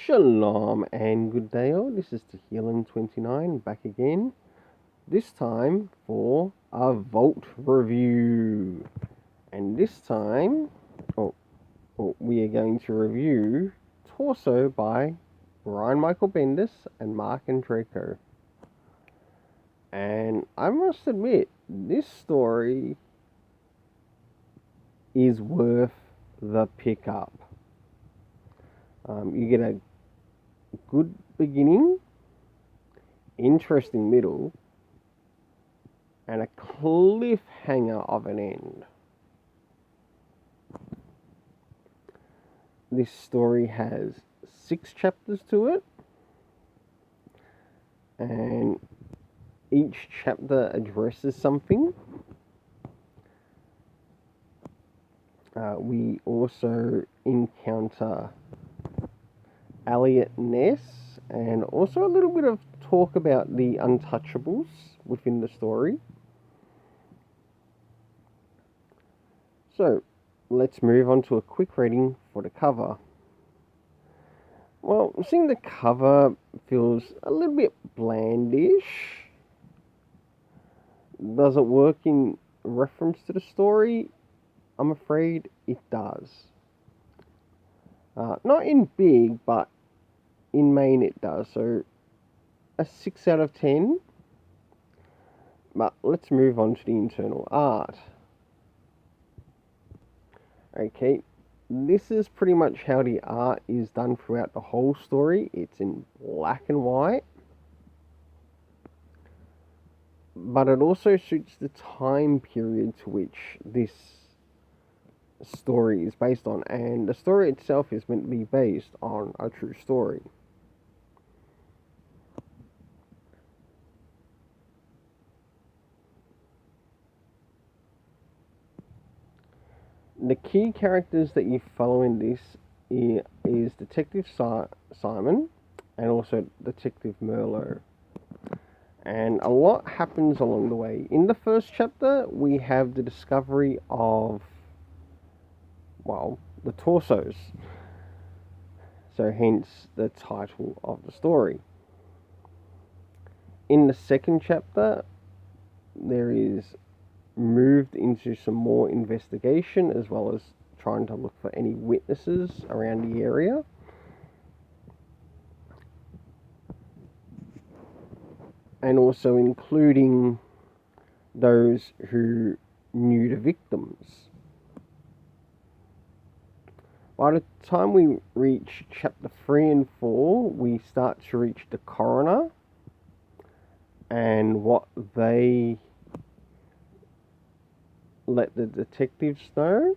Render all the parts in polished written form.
Shalom and good day all. This is Tehillim29 back again. This time for a Vault review. And this time, we are going to review Torso by Brian Michael Bendis and Mark Andreyko. And I must admit, this story is worth the pickup. You get a good beginning, interesting middle, and a cliffhanger of an end. This story has 6 chapters to it, and each chapter addresses something. We also encounter Elliot Ness, and also a little bit of talk about the Untouchables within the story. So, let's move on to a quick rating for the cover. Well, seeing the cover feels a little bit blandish. Does it work in reference to the story? I'm afraid it does. Not in big, but in main it does. So, a 6 out of 10. But let's move on to the internal art. Okay, this is pretty much how the art is done throughout the whole story. It's in black and white. But it also suits the time period to which this story is based on. And the story itself is meant to be based on a true story. The key characters that you follow in this is Detective Simon and also Detective Merlot. And a lot happens along the way. In the first chapter, we have the discovery of, the torsos. So hence the title of the story. In the second chapter, there is moved into some more investigation, as well as trying to look for any witnesses around the area. And also including those who knew the victims. By the time we reach chapter 3 and 4, we start to reach the coroner and what they let the detectives know.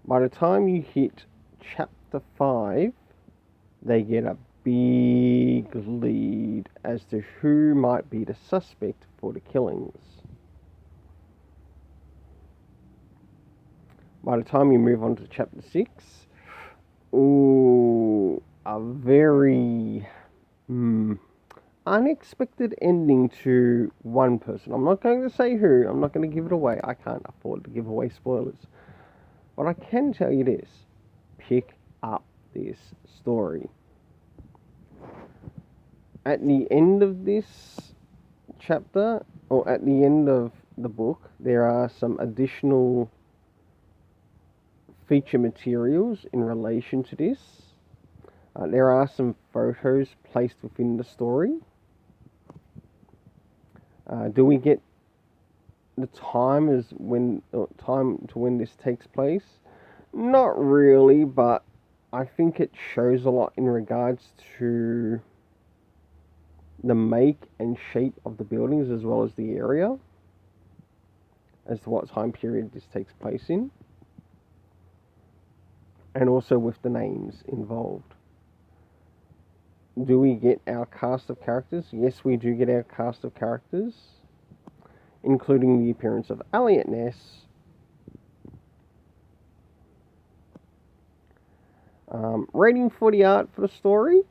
By the time you hit chapter 5, they get a big lead as to who might be the suspect for the killings. By the time you move on to chapter 6, a very unexpected ending to one person. I'm not going to say who, I'm not going to give it away. I can't afford to give away spoilers. But I can tell you this: pick up this story. At the end of this chapter, or at the end of the book, there are some additional feature materials in relation to this. There are some photos placed within the story. Do we get the time to when this takes place? Not really, but I think it shows a lot in regards to the make and shape of the buildings, as well as the area, as to what time period this takes place in, and also with the names involved. Do we get our cast of characters? Yes, we do get our cast of characters, including the appearance of Elliot Ness, rating for the art for the story,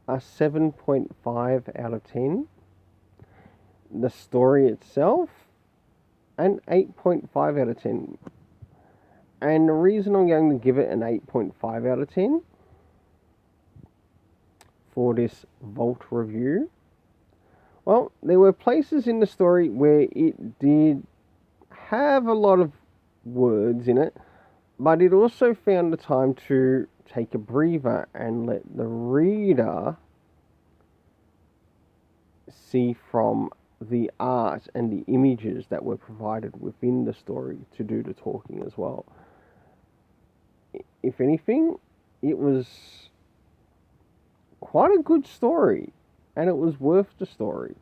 a 7.5 out of 10. The story itself, an 8.5 out of 10. And the reason I'm going to give it an 8.5 out of 10 for this Vault review, well, there were places in the story where it did have a lot of words in it, but it also found the time to take a breather and let the reader see from the art and the images that were provided within the story to do the talking as well. If anything, it was quite a good story, and it was worth the story.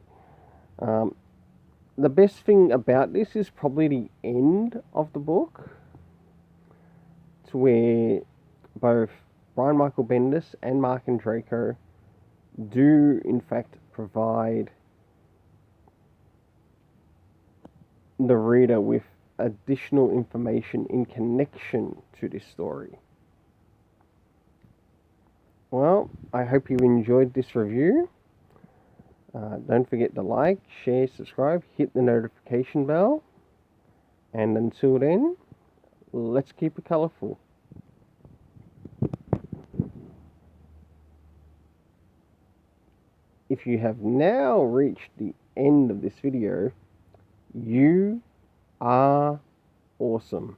The best thing about this is probably the end of the book, to where both Brian Michael Bendis and Mark Andreyko do in fact provide the reader with additional information in connection to this story. Well, I hope you enjoyed this review. Don't forget to like, share, subscribe, hit the notification bell. And until then, let's keep it colourful. If you have now reached the end of this video, you are awesome.